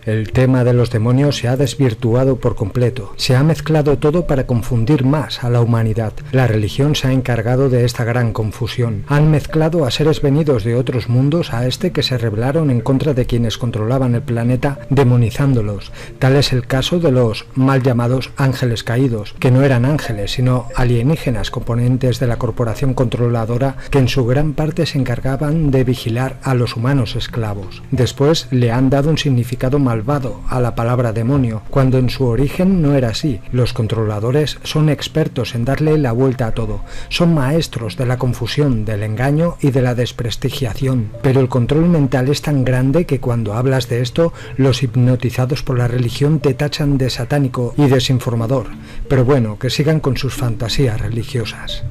El tema de los demonios se ha desvirtuado por completo. Se ha mezclado todo para confundir más a la humanidad. La religión se ha encargado de esta gran confusión. Han mezclado a seres venidos de otros mundos a este que se rebelaron en contra de quienes controlaban el planeta, demonizándolos. Tal es el caso de los mal llamados ángeles caídos, que no eran ángeles, sino alienígenas componentes de la corporación controladora que en su gran parte se encargaban de vigilar a los humanos esclavos. Después le han dado un significado malvado a la palabra demonio, cuando en su origen no era así. Los controladores son expertos en darle la vuelta a todo. Son maestros de la confusión, del engaño y de la desprestigiación. Pero el control mental es tan grande que cuando hablas de esto, los hipnotizados por la religión te tachan de satánico y desinformador. Pero bueno, que sigan con sus fantasías religiosas.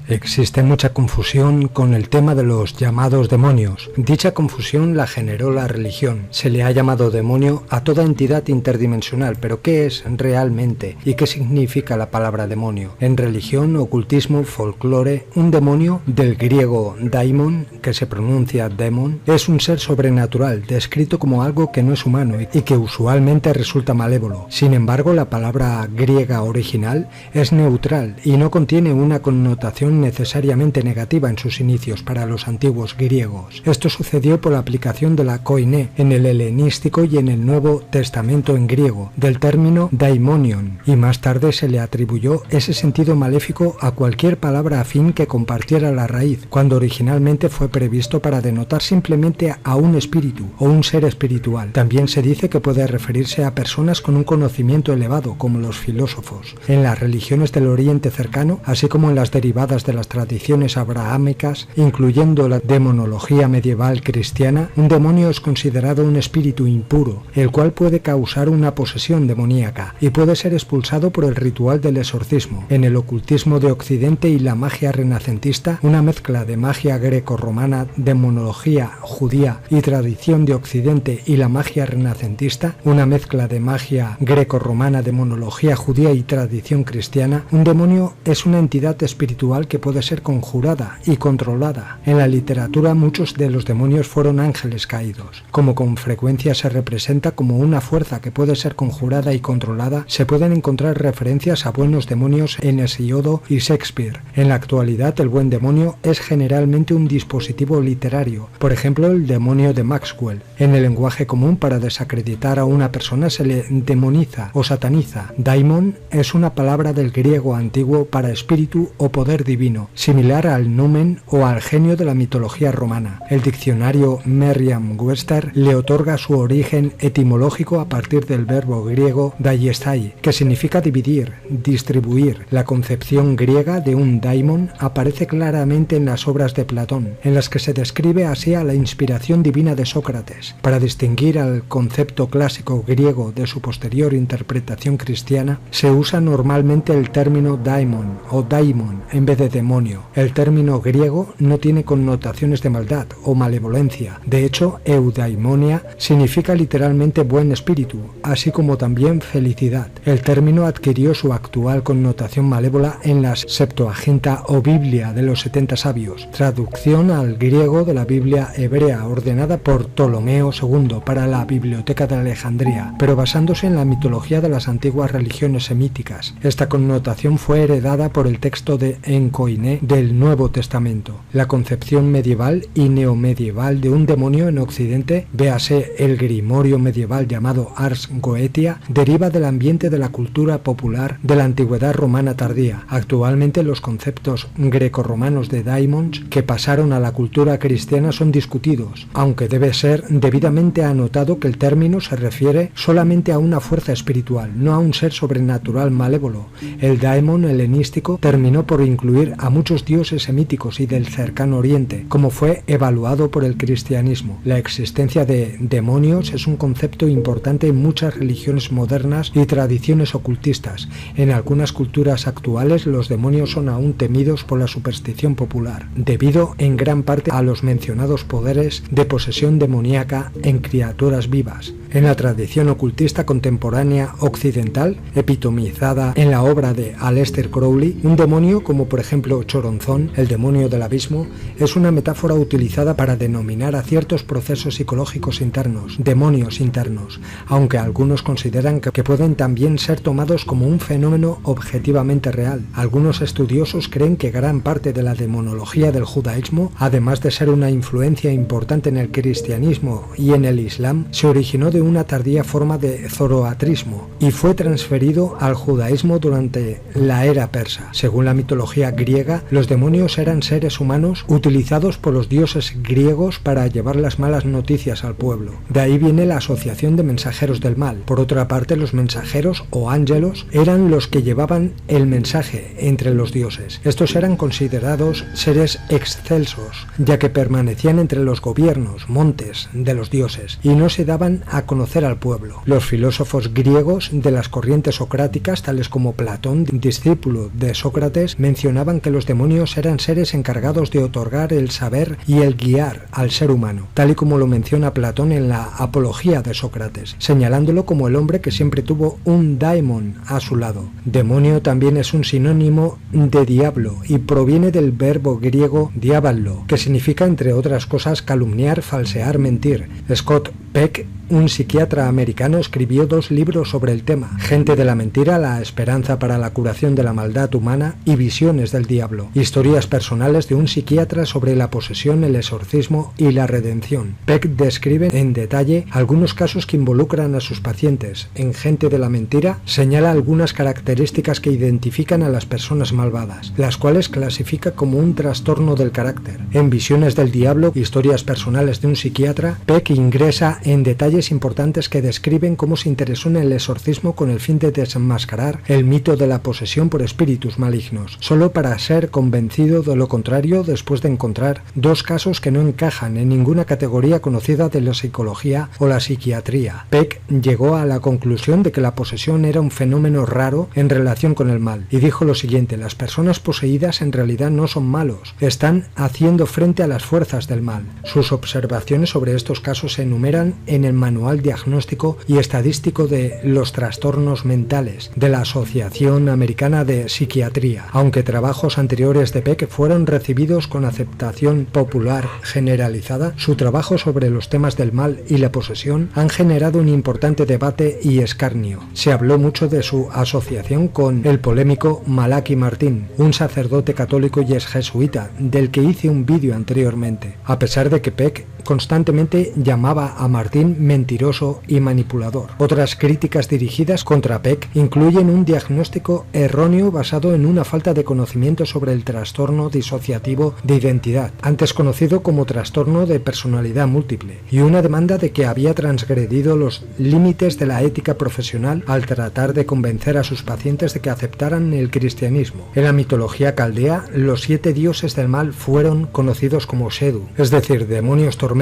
Existe mucha confusión con el tema de los llamados demonios. Dicha confusión la generó la religión. Se le ha llamado demonio a toda entidad interdimensional, pero ¿qué es realmente? ¿Y qué significa la palabra demonio? En religión, ocultismo, folclore, un demonio, del griego daimon, que se pronuncia demon, es un ser sobrenatural, descrito como algo que no es humano y que usualmente resulta malévolo. Sin embargo, la palabra griega original es neutral y no contiene una connotación necesariamente negativa en sus inicios para los antiguos griegos. Esto sucedió por la aplicación de la koiné en el helenístico y en el Nuevo Testamento en griego, del término daimonion, y más tarde se le atribuyó ese sentido maléfico a cualquier palabra afín que compartiera la raíz, cuando originalmente fue previsto para denotar simplemente a un espíritu o un ser espiritual. También se dice que puede referirse a personas con un conocimiento elevado, como los filósofos. En las religiones del Oriente cercano, así como en las derivadas de las tradiciones abrahámicas, incluyendo la demonología medieval cristiana, un demonio es considerado un espíritu impuro, el cual puede causar una posesión demoníaca y puede ser expulsado por el ritual del exorcismo. En el ocultismo de Occidente y la magia renacentista, una mezcla de magia greco-romana, demonología judía y tradición de Occidente y la magia renacentista, una mezcla de magia greco-romana, demonología judía y tradición cristiana, un demonio es una entidad espiritual que puede ser conjurada y controlada. En la literatura muchos de los demonios fueron ángeles caídos. Como con frecuencia se representa como una fuerza que puede ser conjurada y controlada, se pueden encontrar referencias a buenos demonios en Hesiodo y Shakespeare. En la actualidad el buen demonio es generalmente un dispositivo literario, por ejemplo el demonio de Maxwell. En el lenguaje común, para desacreditar a una persona se le demoniza o sataniza. Daimon es una palabra del griego antiguo para espíritu o poder divino, similar al numen o al genio de la mitología romana. El diccionario Merriam-Webster le otorga su origen etimológico a partir del verbo griego daiesthai, que significa dividir, distribuir. La concepción griega de un daimon aparece claramente en las obras de Platón, en las que se describe así a la inspiración divina de Sócrates. Para distinguir al concepto clásico griego de su posterior interpretación cristiana, se usa normalmente el término daimon o daimon en vez de demonio. El término griego no tiene connotaciones de maldad o malevolencia. De hecho, eudaimonia significa literalmente buen espíritu, así como también felicidad. El término adquirió su actual connotación malévola en la Septuaginta o Biblia de los 70 sabios, traducción al griego de la Biblia hebrea ordenada por Ptolomeo II para la Biblioteca de Alejandría, pero basándose en la mitología de las antiguas religiones semíticas. Esta connotación fue heredada por el texto de Encoiné del Nuevo Testamento. La concepción medieval y neomedieval de un demonio en Occidente, véase el grimorio medieval llamado Ars Goetia, deriva del ambiente de la cultura popular de la antigüedad romana tardía. Actualmente los conceptos grecorromanos de daimons que pasaron a la cultura cristiana son discutidos, aunque debe ser debidamente anotado que el término se refiere solamente a una fuerza espiritual, no a un ser sobrenatural malévolo. El daimon helenístico terminó por incluir a muchos dioses semíticos y del cercano oriente, como fue evaluado por el cristianismo. La existencia de demonios es un concepto importante en muchas religiones modernas y tradiciones ocultistas. En algunas culturas actuales los demonios son aún temidos por la superstición popular, debido en gran parte a los mencionados poderes de posesión demoníaca en criaturas vivas. En la tradición ocultista contemporánea occidental, epitomizada en la obra de Aleister Crowley, un demonio, como por ejemplo ejemplo, Choronzón, el demonio del abismo, es una metáfora utilizada para denominar a ciertos procesos psicológicos internos, demonios internos, aunque algunos consideran que pueden también ser tomados como un fenómeno objetivamente real. Algunos estudiosos creen que gran parte de la demonología del judaísmo, además de ser una influencia importante en el cristianismo y en el islam, se originó de una tardía forma de zoroastrismo y fue transferido al judaísmo durante la era persa. Según la mitología griega, los demonios eran seres humanos utilizados por los dioses griegos para llevar las malas noticias al pueblo. De ahí viene la asociación de mensajeros del mal. Por otra parte, los mensajeros o ángelos eran los que llevaban el mensaje entre los dioses. Estos eran considerados seres excelsos, ya que permanecían entre los gobiernos, montes de los dioses, y no se daban a conocer al pueblo. Los filósofos griegos de las corrientes socráticas, tales como Platón, discípulo de Sócrates, mencionaban que los demonios eran seres encargados de otorgar el saber y el guiar al ser humano, tal y como lo menciona Platón en la Apología de Sócrates, señalándolo como el hombre que siempre tuvo un daimon a su lado. Demonio también es un sinónimo de diablo y proviene del verbo griego diaballo, que significa, entre otras cosas, calumniar, falsear, mentir. Scott Peck, un psiquiatra americano, escribió 2 libros sobre el tema: Gente de la mentira, la esperanza para la curación de la maldad humana, y Visiones del diablo, historias personales de un psiquiatra sobre la posesión, el exorcismo y la redención. Peck describe en detalle algunos casos que involucran a sus pacientes. En Gente de la mentira señala algunas características que identifican a las personas malvadas, las cuales clasifica como un trastorno del carácter. En Visiones del diablo, historias personales de un psiquiatra, Peck ingresa en detalles importantes que describen cómo se interesó en el exorcismo con el fin de desenmascarar el mito de la posesión por espíritus malignos, solo para ser convencido de lo contrario después de encontrar 2 casos que no encajan en ninguna categoría conocida de la psicología o la psiquiatría. Peck llegó a la conclusión de que la posesión era un fenómeno raro en relación con el mal, y dijo lo siguiente: las personas poseídas en realidad no son malos, están haciendo frente a las fuerzas del mal. Sus observaciones sobre estos casos se enumeran en el Manual Diagnóstico y Estadístico de los Trastornos Mentales de la Asociación Americana de Psiquiatría. Aunque trabajos anteriores de Peck fueron recibidos con aceptación popular generalizada, su trabajo sobre los temas del mal y la posesión han generado un importante debate y escarnio. Se habló mucho de su asociación con el polémico Malachi Martín, un sacerdote católico y ex jesuita, del que hice un vídeo anteriormente, a pesar de que Peck constantemente llamaba a Martín mentiroso y manipulador. Otras críticas dirigidas contra Peck incluyen un diagnóstico erróneo basado en una falta de conocimiento sobre el trastorno disociativo de identidad, antes conocido como trastorno de personalidad múltiple, y una demanda de que había transgredido los límites de la ética profesional al tratar de convencer a sus pacientes de que aceptaran el cristianismo. En la mitología caldea, los 7 dioses del mal fueron conocidos como Shedu, es decir, demonios tormentos.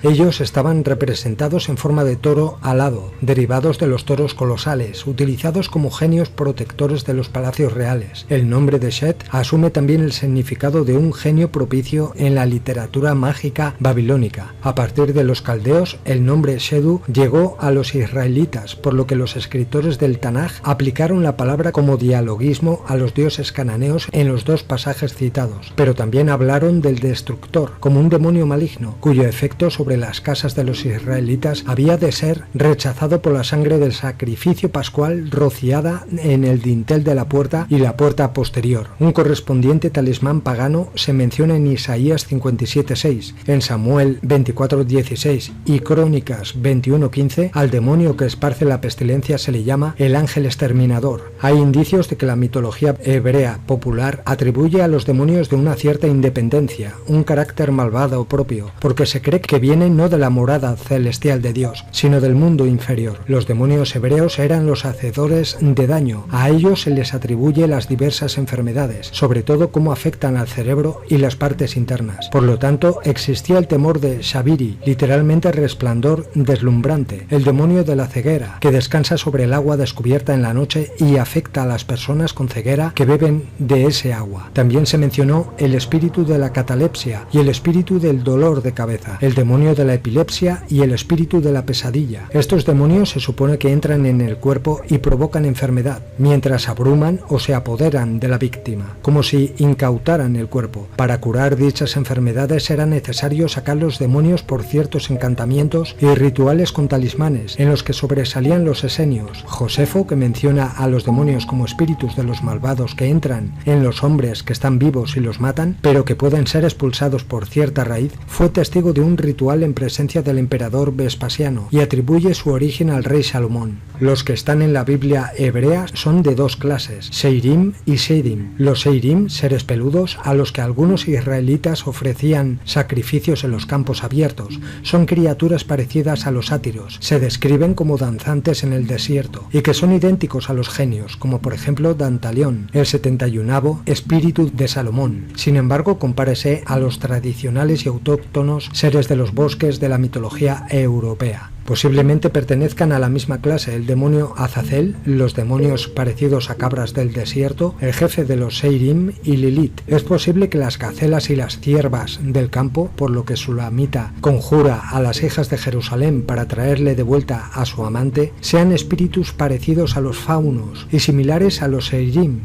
Ellos estaban representados en forma de toro alado, derivados de los toros colosales, utilizados como genios protectores de los palacios reales. El nombre de Shet asume también el significado de un genio propicio en la literatura mágica babilónica. A partir de los caldeos, el nombre Shedu llegó a los israelitas, por lo que los escritores del Tanaj aplicaron la palabra como dialogismo a los dioses cananeos en los 2 pasajes citados, pero también hablaron del destructor como un demonio maligno, cuyo efecto sobre las casas de los israelitas había de ser rechazado por la sangre del sacrificio pascual rociada en el dintel de la puerta y la puerta posterior. Un correspondiente talismán pagano se menciona en Isaías 57:6, en Samuel 24:16 y Crónicas 21:15. Al demonio que esparce la pestilencia se le llama el ángel exterminador. Hay indicios de que la mitología hebrea popular atribuye a los demonios de una cierta independencia, un carácter malvado propio, porque se cree que vienen no de la morada celestial de Dios, sino del mundo inferior. Los demonios hebreos eran los hacedores de daño. A ellos se les atribuye las diversas enfermedades, sobre todo cómo afectan al cerebro y las partes internas. Por lo tanto, existía el temor de Shabiri, literalmente resplandor deslumbrante, el demonio de la ceguera, que descansa sobre el agua descubierta en la noche y afecta a las personas con ceguera que beben de ese agua. También se mencionó el espíritu de la catalepsia y el espíritu del dolor de cabeza, el demonio de la epilepsia y el espíritu de de la pesadilla. Estos demonios se supone que entran en el cuerpo y provocan enfermedad, mientras abruman o se apoderan de la víctima, como si incautaran el cuerpo. Para curar dichas enfermedades era necesario sacar los demonios por ciertos encantamientos y rituales con talismanes, en los que sobresalían los esenios. Josefo, que menciona a los demonios como espíritus de los malvados que entran en los hombres que están vivos y los matan, pero que pueden ser expulsados por cierta raíz, fue testigo de un ritual en presencia del emperador Vespasiano y atribuye su origen al rey Salomón. Los que están en la Biblia hebrea son de dos clases, Seirim y Sedim. Los Seirim, seres peludos a los que algunos israelitas ofrecían sacrificios en los campos abiertos, son criaturas parecidas a los sátiros, se describen como danzantes en el desierto y que son idénticos a los genios, como por ejemplo Dantalión, el 71º espíritu de Salomón. Sin embargo, compárese a los tradicionales y autóctonos seres de los bosques de la mitología europea. Posiblemente pertenezcan a la misma clase el demonio Azazel, los demonios parecidos a cabras del desierto, el jefe de los Seirim y Lilith. Es posible que las gacelas y las ciervas del campo, por lo que Sulamita conjura a las hijas de Jerusalén para traerle de vuelta a su amante, sean espíritus parecidos a los faunos y similares a los Seirim,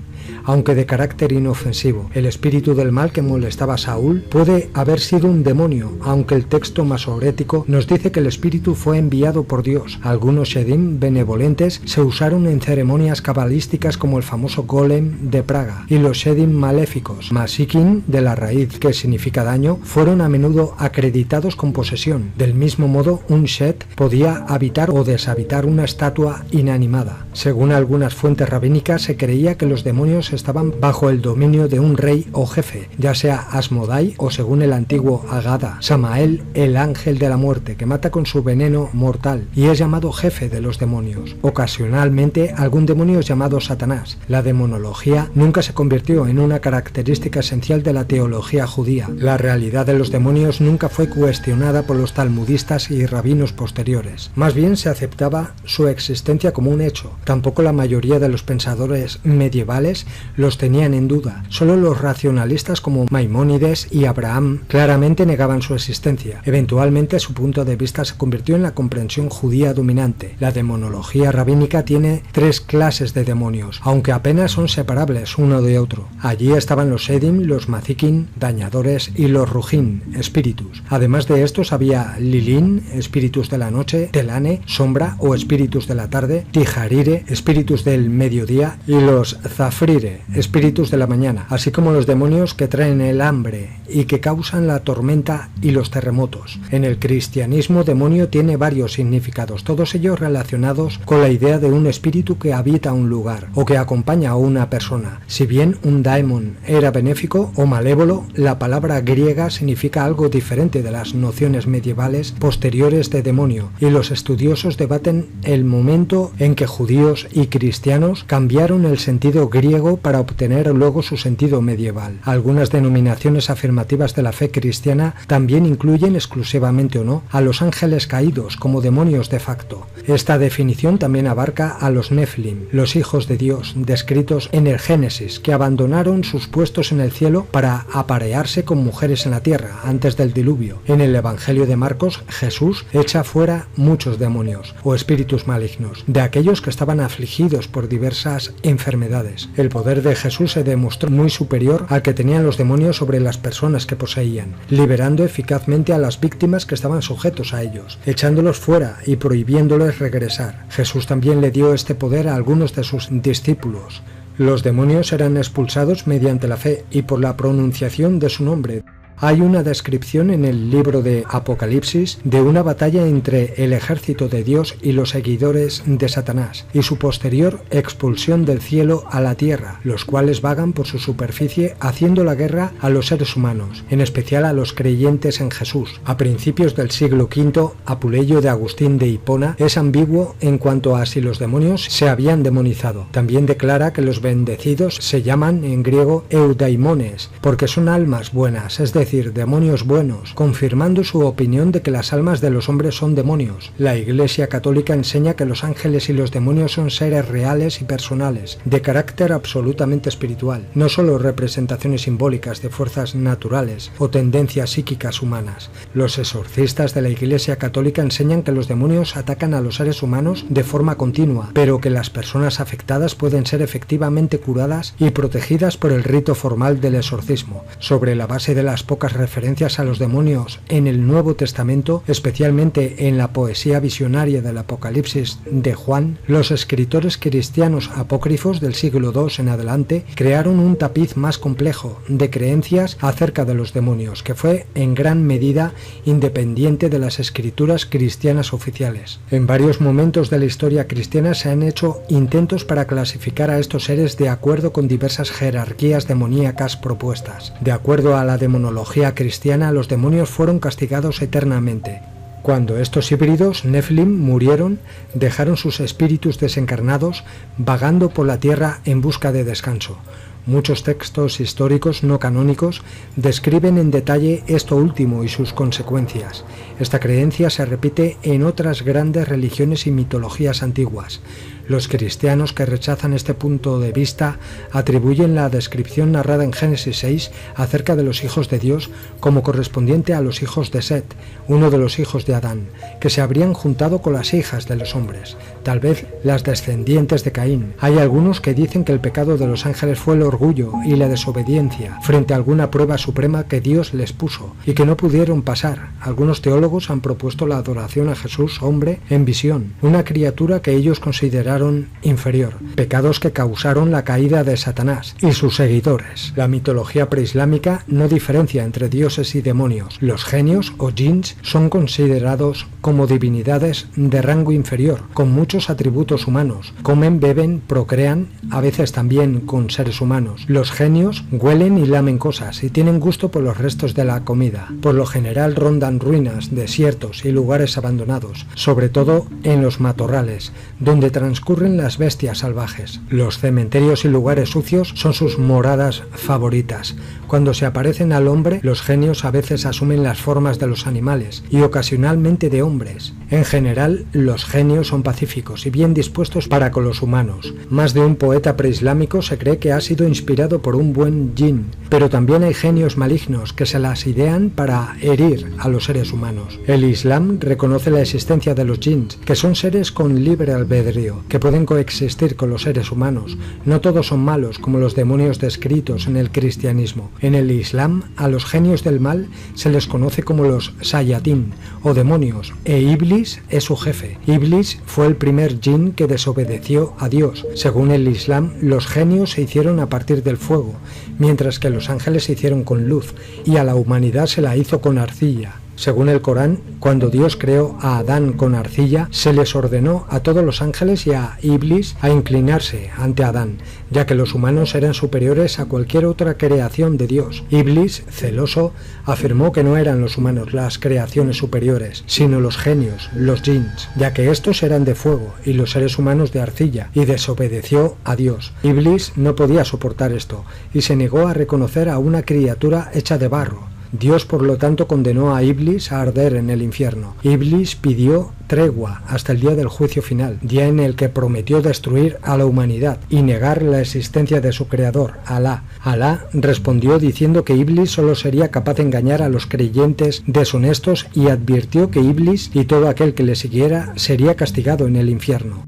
aunque de carácter inofensivo. El espíritu del mal que molestaba a Saúl puede haber sido un demonio, aunque el texto masorético nos dice que el espíritu fue enviado por Dios. Algunos Shedim benevolentes se usaron en ceremonias cabalísticas como el famoso golem de Praga, y los Shedim maléficos, Masikin, de la raíz que significa daño, fueron a menudo acreditados con posesión. Del mismo modo, un Shet podía habitar o deshabitar una estatua inanimada. Según algunas fuentes rabínicas, se creía que los demonios estaban bajo el dominio de un rey o jefe, ya sea Asmodai o, según el antiguo Agada, Samael, el ángel de la muerte, que mata con su veneno mortal y es llamado jefe de los demonios. Ocasionalmente algún demonio es llamado Satanás. La demonología nunca se convirtió en una característica esencial de la teología judía. La realidad de los demonios nunca fue cuestionada por los talmudistas y rabinos posteriores. Más bien se aceptaba su existencia como un hecho. Tampoco la mayoría de los pensadores medievales los tenían en duda. Solo los racionalistas como Maimónides y Abraham claramente negaban su existencia. Eventualmente su punto de vista se convirtió en la comprensión judía dominante. La demonología rabínica tiene tres clases de demonios, aunque apenas son separables uno de otro. Allí estaban los Sedim, los Mazikin, dañadores, y los Rujim, espíritus. Además de estos había Lilin, espíritus de la noche, Telane, sombra o espíritus de la tarde, Tijarire, espíritus del mediodía, y los Zafrire, espíritus de la mañana, así como los demonios que traen el hambre y que causan la tormenta y los terremotos. En el cristianismo, demonio tiene varios significados, todos ellos relacionados con la idea de un espíritu que habita un lugar o que acompaña a una persona. Si bien un daemon era benéfico o malévolo, la palabra griega significa algo diferente de las nociones medievales posteriores de demonio, y los estudiosos debaten el momento en que judíos y cristianos cambiaron el sentido griego para obtener luego su sentido medieval. Algunas denominaciones afirmativas de la fe cristiana también incluyen, exclusivamente o no, a los ángeles caídos como demonios de facto. Esta definición también abarca a los Nephilim, los hijos de Dios, descritos en el Génesis, que abandonaron sus puestos en el cielo para aparearse con mujeres en la tierra antes del diluvio. En el Evangelio de Marcos, Jesús echa fuera muchos demonios o espíritus malignos, de aquellos que estaban afligidos por diversas enfermedades. El poder de Jesús se demostró muy superior al que tenían los demonios sobre las personas que poseían, liberando eficazmente a las víctimas que estaban sujetos a ellos, echándolos fuera y prohibiéndoles regresar. Jesús también le dio este poder a algunos de sus discípulos. Los demonios eran expulsados mediante la fe y por la pronunciación de su nombre. Hay una descripción en el libro de Apocalipsis de una batalla entre el ejército de Dios y los seguidores de Satanás, y su posterior expulsión del cielo a la tierra, los cuales vagan por su superficie haciendo la guerra a los seres humanos, en especial a los creyentes en Jesús. A principios del siglo V, Apuleyo de Agustín de Hipona es ambiguo en cuanto a si los demonios se habían demonizado. También declara que los bendecidos se llaman en griego eudaimones, porque son almas buenas, es decir, decir, demonios buenos, confirmando su opinión de que las almas de los hombres son demonios. La Iglesia Católica enseña que los ángeles y los demonios son seres reales y personales, de carácter absolutamente espiritual, no solo representaciones simbólicas de fuerzas naturales o tendencias psíquicas humanas. Los exorcistas de la Iglesia Católica enseñan que los demonios atacan a los seres humanos de forma continua, pero que las personas afectadas pueden ser efectivamente curadas y protegidas por el rito formal del exorcismo. Sobre la base de las pocas referencias a los demonios en el Nuevo Testamento, especialmente en la poesía visionaria del Apocalipsis de Juan, los escritores cristianos apócrifos del siglo II en adelante crearon un tapiz más complejo de creencias acerca de los demonios, que fue en gran medida independiente de las escrituras cristianas oficiales. En varios momentos de la historia cristiana se han hecho intentos para clasificar a estos seres de acuerdo con diversas jerarquías demoníacas propuestas. De acuerdo a la demonología cristiana, los demonios fueron castigados eternamente. Cuando estos híbridos, Nephilim, murieron, dejaron sus espíritus desencarnados vagando por la tierra en busca de descanso. Muchos textos históricos no canónicos describen en detalle esto último y sus consecuencias. Esta creencia se repite en otras grandes religiones y mitologías antiguas. Los cristianos que rechazan este punto de vista atribuyen la descripción narrada en Génesis 6 acerca de los hijos de Dios como correspondiente a los hijos de Set, uno de los hijos de Adán, que se habrían juntado con las hijas de los hombres, tal vez las descendientes de Caín. Hay algunos que dicen que el pecado de los ángeles fue el orgullo y la desobediencia frente a alguna prueba suprema que Dios les puso y que no pudieron pasar. Algunos teólogos han propuesto la adoración a Jesús, hombre, en visión, una criatura que ellos consideraron inferior, pecados que causaron la caída de Satanás y sus seguidores. La mitología preislámica no diferencia entre dioses y demonios. Los genios o jinns son considerados como divinidades de rango inferior, con muchos atributos humanos. Comen, beben, procrean, a veces también con seres humanos. Los genios huelen y lamen cosas y tienen gusto por los restos de la comida. Por lo general rondan ruinas, desiertos y lugares abandonados, sobre todo en los matorrales, donde transcurren las bestias salvajes. Los cementerios y lugares sucios son sus moradas favoritas. Cuando se aparecen al hombre, los genios a veces asumen las formas de los animales y ocasionalmente de hombres. En general, los genios son pacíficos y bien dispuestos para con los humanos. Más de un poeta preislámico se cree que ha sido inspirado por un buen jinn, pero también hay genios malignos que se las idean para herir a los seres humanos. El Islam reconoce la existencia de los jinns, que son seres con libre albedrío, que pueden coexistir con los seres humanos. No todos son malos, como los demonios descritos en el cristianismo. En el Islam, a los genios del mal se les conoce como los Shayatín, o demonios, e Iblis es su jefe. Iblis fue el primer jinn que desobedeció a Dios. Según el Islam, los genios se hicieron a partir del fuego, mientras que los ángeles se hicieron con luz, y a la humanidad se la hizo con arcilla. Según el Corán, cuando Dios creó a Adán con arcilla, se les ordenó a todos los ángeles y a Iblis a inclinarse ante Adán, ya que los humanos eran superiores a cualquier otra creación de Dios. Iblis, celoso, afirmó que no eran los humanos las creaciones superiores, sino los genios, los jinns, ya que estos eran de fuego y los seres humanos de arcilla, y desobedeció a Dios. Iblis no podía soportar esto, y se negó a reconocer a una criatura hecha de barro. Dios, por lo tanto, condenó a Iblis a arder en el infierno. Iblis pidió tregua hasta el día del juicio final, día en el que prometió destruir a la humanidad y negar la existencia de su creador, Alá. Alá respondió diciendo que Iblis solo sería capaz de engañar a los creyentes deshonestos y advirtió que Iblis y todo aquel que le siguiera sería castigado en el infierno.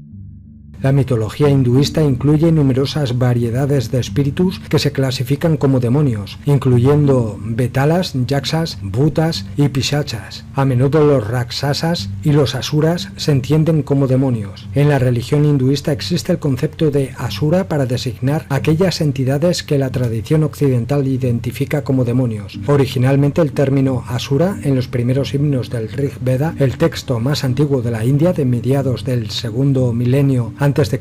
La mitología hinduista incluye numerosas variedades de espíritus que se clasifican como demonios, incluyendo betalas, yaksas, bhutas y pishachas. A menudo los raksasas y los asuras se entienden como demonios. En la religión hinduista existe el concepto de asura para designar aquellas entidades que la tradición occidental identifica como demonios. Originalmente el término asura en los primeros himnos del Rig Veda, el texto más antiguo de la India de mediados del segundo milenio a.C.,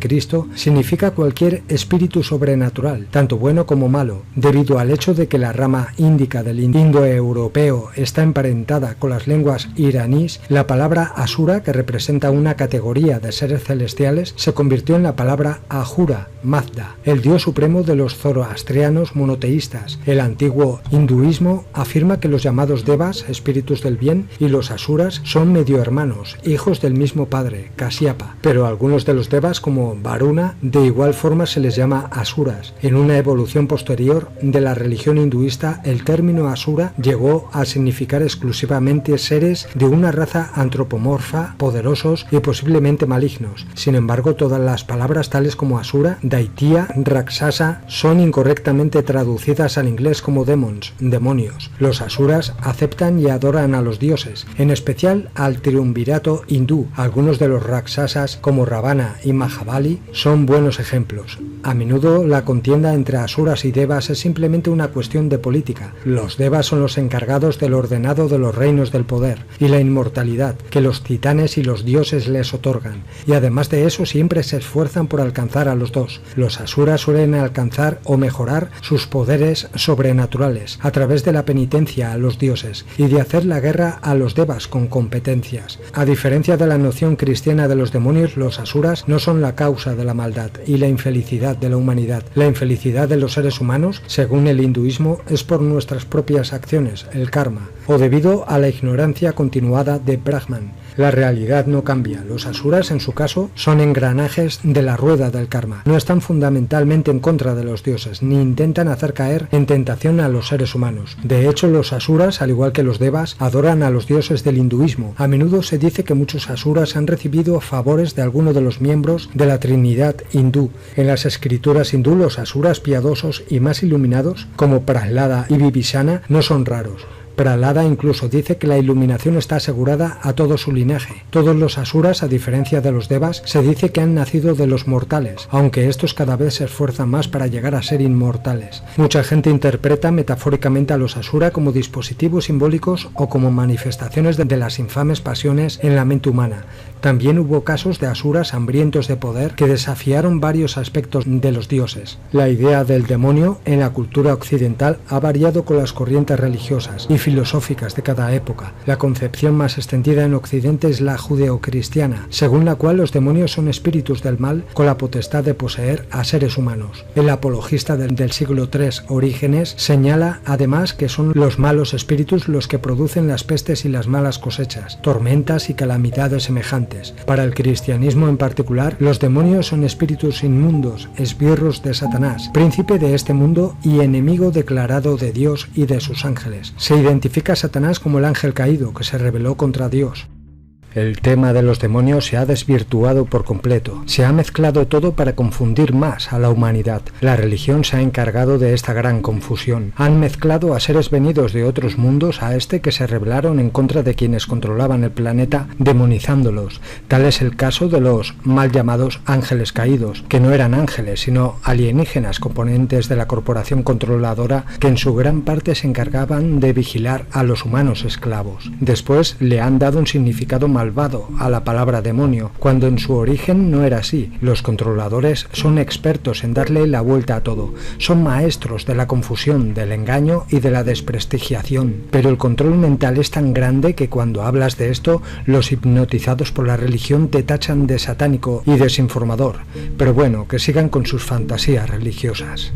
significa cualquier espíritu sobrenatural, tanto bueno como malo, debido al hecho de que la rama índica del indoeuropeo está emparentada con las lenguas iraníes. La palabra Asura, que representa una categoría de seres celestiales, se convirtió en la palabra Ahura Mazda, el dios supremo de los zoroastrianos monoteístas. El antiguo hinduismo afirma que los llamados devas, espíritus del bien, y los asuras son medio hermanos, hijos del mismo padre, Kasyapa, pero algunos de los devas, como Varuna, de igual forma se les llama asuras. En una evolución posterior de la religión hinduista, el término asura llegó a significar exclusivamente seres de una raza antropomorfa, poderosos y posiblemente malignos. Sin embargo, todas las palabras tales como asura, daitya, rakshasa son incorrectamente traducidas al inglés como demons, demonios. Los asuras aceptan y adoran a los dioses, en especial al triunvirato hindú. Algunos de los rakshasas, como Ravana y Mahabali, son buenos ejemplos. A menudo la contienda entre asuras y devas es simplemente una cuestión de política. Los devas son los encargados del ordenado de los reinos del poder y la inmortalidad que los titanes y los dioses les otorgan, y además de eso siempre se esfuerzan por alcanzar a los dos. Los asuras suelen alcanzar o mejorar sus poderes sobrenaturales a través de la penitencia a los dioses y de hacer la guerra a los devas con competencias. A diferencia de la noción cristiana de los demonios, los asuras no son la causa de la maldad y la infelicidad de la humanidad. La infelicidad de los seres humanos, según el hinduismo, es por nuestras propias acciones, el karma, o debido a la ignorancia continuada de Brahman. La realidad no cambia. Los asuras, en su caso, son engranajes de la rueda del karma. No están fundamentalmente en contra de los dioses, ni intentan hacer caer en tentación a los seres humanos. De hecho, los asuras, al igual que los devas, adoran a los dioses del hinduismo. A menudo se dice que muchos asuras han recibido favores de alguno de los miembros de la Trinidad hindú. En las escrituras hindú, los asuras piadosos y más iluminados, como Prahlada y Vibhishana, no son raros. Prahlada incluso dice que la iluminación está asegurada a todo su linaje. Todos los asuras, a diferencia de los devas, se dice que han nacido de los mortales, aunque estos cada vez se esfuerzan más para llegar a ser inmortales. Mucha gente interpreta metafóricamente a los asura como dispositivos simbólicos o como manifestaciones de las infames pasiones en la mente humana. También hubo casos de asuras hambrientos de poder que desafiaron varios aspectos de los dioses. La idea del demonio en la cultura occidental ha variado con las corrientes religiosas y filosóficas de cada época. La concepción más extendida en Occidente es la judeocristiana, según la cual los demonios son espíritus del mal con la potestad de poseer a seres humanos. El apologista del siglo III, Orígenes, señala además que son los malos espíritus los que producen las pestes y las malas cosechas, tormentas y calamidades semejantes. Para el cristianismo en particular, los demonios son espíritus inmundos, esbirros de Satanás, príncipe de este mundo y enemigo declarado de Dios y de sus ángeles. Se identifica a Satanás como el ángel caído que se rebeló contra Dios. El tema de los demonios se ha desvirtuado por completo. Se ha mezclado todo para confundir más a la humanidad. La religión se ha encargado de esta gran confusión. Han mezclado a seres venidos de otros mundos a este que se rebelaron en contra de quienes controlaban el planeta, demonizándolos. Tal es el caso de los mal llamados ángeles caídos, que no eran ángeles, sino alienígenas componentes de la corporación controladora que en su gran parte se encargaban de vigilar a los humanos esclavos. Después le han dado un significado malvado a la palabra demonio, cuando en su origen no era así. Los controladores son expertos en darle la vuelta a todo, son maestros de la confusión, del engaño y de la desprestigiación, pero el control mental es tan grande que cuando hablas de esto, los hipnotizados por la religión te tachan de satánico y desinformador, pero bueno, que sigan con sus fantasías religiosas.